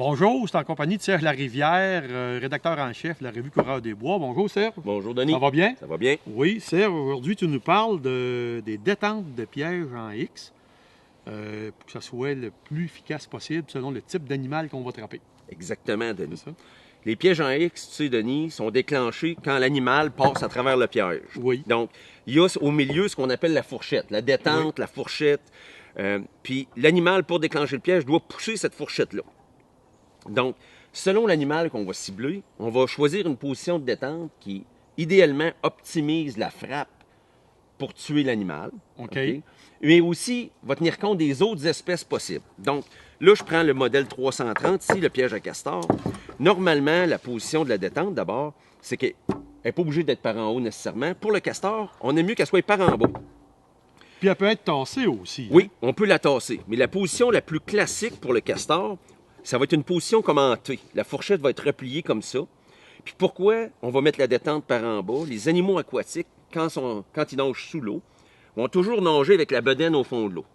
Bonjour, c'est en compagnie de Serge Larivière, rédacteur en chef de la revue Coureur des Bois. Bonjour Serge. Bonjour Denis. Ça va bien? Ça va bien. Oui, Serge, aujourd'hui tu nous parles des détentes de pièges en X pour que ça soit le plus efficace possible selon le type d'animal qu'on va trapper. Exactement, Denis. C'est ça? Les pièges en X, tu sais, Denis, sont déclenchés quand l'animal passe à travers le piège. Oui. Donc, il y a au milieu ce qu'on appelle la fourchette, la détente, la fourchette. Puis l'animal, pour déclencher le piège, doit pousser cette fourchette-là. Donc, selon l'animal qu'on va cibler, on va choisir une position de détente qui, idéalement, optimise la frappe pour tuer l'animal. OK. Mais aussi, va tenir compte des autres espèces possibles. Donc, là, je prends le modèle 330, ici, le piège à castor. Normalement, la position de la détente, d'abord, c'est qu'elle n'est pas obligée d'être par en haut nécessairement. Pour le castor, on aime mieux qu'elle soit par en bas. Puis elle peut être tassée aussi. Oui, on peut la tasser. Mais la position la plus classique pour le castor, ça va être une position comme en T. La fourchette va être repliée comme ça. Puis pourquoi on va mettre la détente par en bas? Les animaux aquatiques, quand ils nagent sous l'eau, vont toujours nager avec la bedaine au fond de l'eau.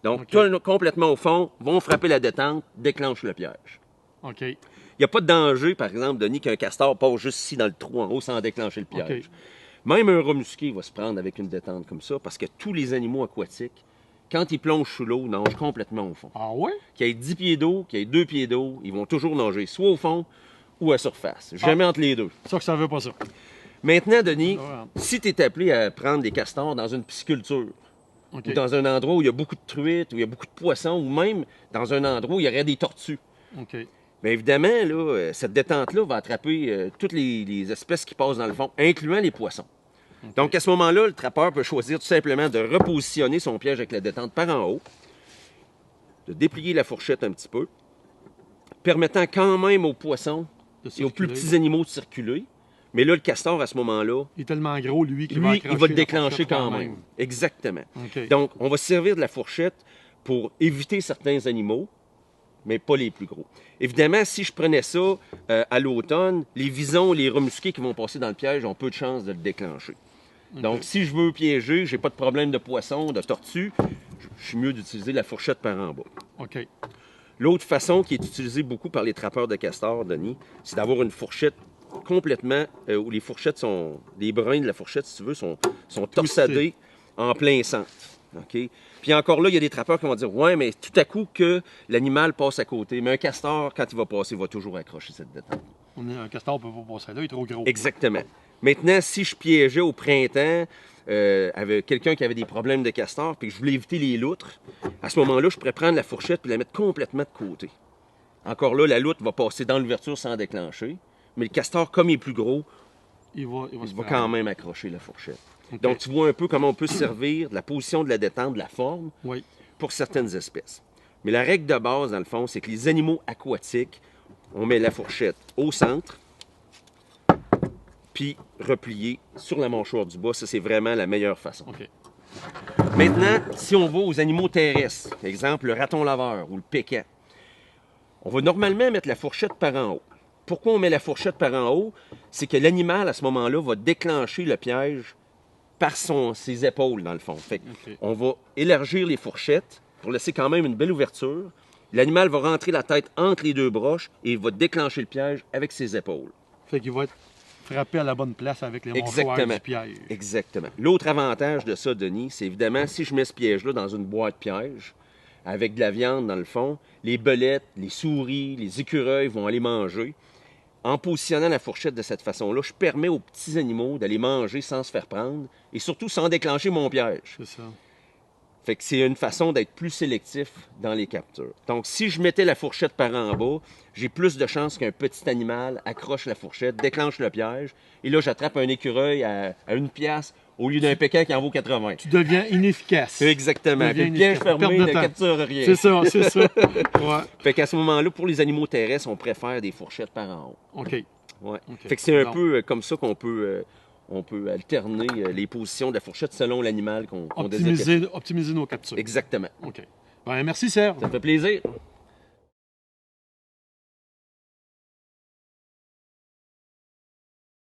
Donc, complètement au fond, vont frapper la détente, déclenchent le piège. OK. Il n'y a pas de danger, par exemple, Denis, qu'un castor passe juste ici dans le trou en haut sans déclencher le piège. OK. Même un rat musqué va se prendre avec une détente comme ça, parce que tous les animaux aquatiques, quand ils plongent sous l'eau, nagent complètement au fond. Ah ouais? Qu'il y ait 10 pieds d'eau, qu'il y ait 2 pieds d'eau, ils vont toujours nager soit au fond ou à surface. Jamais entre les deux. Ça veut pas ça. Maintenant, Denis, Ouais. si tu es appelé à prendre des castors dans une pisciculture, OK. ou dans un endroit où il y a beaucoup de truites, où il y a beaucoup de poissons, ou même dans un endroit où il y aurait des tortues, OK. bien évidemment, là, cette détente-là va attraper toutes les espèces qui passent dans le fond, incluant les poissons. Donc, à ce moment-là, le trappeur peut choisir tout simplement de repositionner son piège avec la détente par en haut, de déplier la fourchette un petit peu, permettant quand même aux poissons et aux plus petits animaux de circuler. Mais là, le castor, à ce moment-là, Il est tellement gros, lui, qu'il lui, va il accrocher va le la déclencher fourchette quand même. Exactement. OK. Donc, on va se servir de la fourchette pour éviter certains animaux, mais pas les plus gros. Évidemment, si je prenais ça à l'automne, les visons, les rats musqués qui vont passer dans le piège ont peu de chances de le déclencher. Donc, si je veux piéger, j'ai pas de problème de poisson, de tortue, je suis mieux d'utiliser la fourchette par en bas. OK. L'autre façon qui est utilisée beaucoup par les trappeurs de castors, Denis, c'est d'avoir une fourchette complètement, où les fourchettes sont, les brins de la fourchette, si tu veux, sont torsadés en plein centre. OK? Puis encore là, il y a des trappeurs qui vont dire, ouais, mais tout à coup que l'animal passe à côté. Mais un castor, quand il va passer, va toujours accrocher cette détente. Un castor ne peut pas passer là, il est trop gros. Exactement. Maintenant, si je piégeais au printemps avec quelqu'un qui avait des problèmes de castor, puis que je voulais éviter les loutres, à ce moment-là, je pourrais prendre la fourchette et la mettre complètement de côté. Encore là, la loutre va passer dans l'ouverture sans déclencher, mais le castor, comme il est plus gros, Il va quand même accrocher la fourchette. OK. Donc, tu vois un peu comment on peut se servir de la position de la détente, de la forme, Oui. pour certaines espèces. Mais la règle de base, dans le fond, c'est que les animaux aquatiques, on met la fourchette au centre, puis repliée sur la mâchoire du bas. Ça, c'est vraiment la meilleure façon. OK. Maintenant, si on va aux animaux terrestres, exemple le raton laveur ou le pécan, on va normalement mettre la fourchette par en haut. Pourquoi on met la fourchette par en haut? C'est que l'animal, à ce moment-là, va déclencher le piège par ses épaules, dans le fond. Fait on va élargir les fourchettes pour laisser quand même une belle ouverture. L'animal va rentrer la tête entre les deux broches et il va déclencher le piège avec ses épaules. Fait qu'il va être frappé à la bonne place avec les mâchoires du piège. Exactement. L'autre avantage de ça, Denis, c'est évidemment, si je mets ce piège-là dans une boîte piège, avec de la viande dans le fond, les belettes, les souris, les écureuils vont aller manger. En positionnant la fourchette de cette façon-là, je permets aux petits animaux d'aller manger sans se faire prendre et surtout sans déclencher mon piège. C'est ça. Fait que c'est une façon d'être plus sélectif dans les captures. Donc, si je mettais la fourchette par en bas, j'ai plus de chances qu'un petit animal accroche la fourchette, déclenche le piège, et là, j'attrape un écureuil à 1 piastre au lieu d'un pécan qui en vaut 80. Tu deviens inefficace. Exactement. Puis le piège fermé ne capture rien. C'est ça, c'est ça. Ouais. Fait qu'à ce moment-là, pour les animaux terrestres, on préfère des fourchettes par en haut. OK. Ouais. OK. Fait que c'est un peu comme ça qu'on peut... on peut alterner les positions de la fourchette selon l'animal qu'on désire. Optimiser nos captures. Exactement. OK. Ben, merci, Serge. Ça me fait plaisir.